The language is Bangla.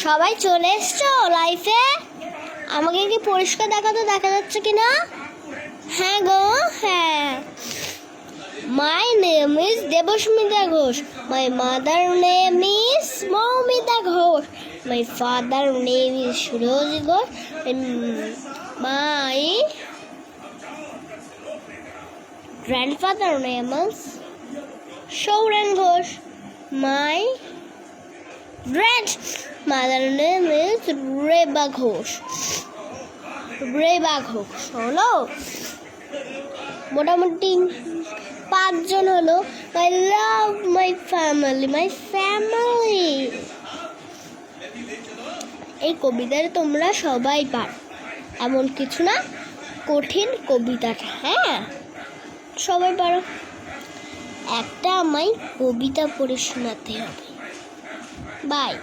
সবাই চলে এসছো লাইফে? আমাকে কি পরিষ্কার দেখা যাচ্ছে কিনা? হ্যাঁ গো, হ্যাঁ। My name is Debasmita Ghosh. My mother name is Moumita Ghosh. My father name is Suraj Ghosh. My grandfather name is Shauran Ghosh. My grandmother name is Reba Ghosh. Reba Ghosh. হলো মোটামুটি 5 জন হলো। I love my family. এই কবিতাটা তোমরা সবাই পারো, এমন কিছু না, কঠিন কবিতাটা। হ্যাঁ, সবাই পারো। একটা আমায় কবিতা পড়ে শোনাতে হবে। বাই।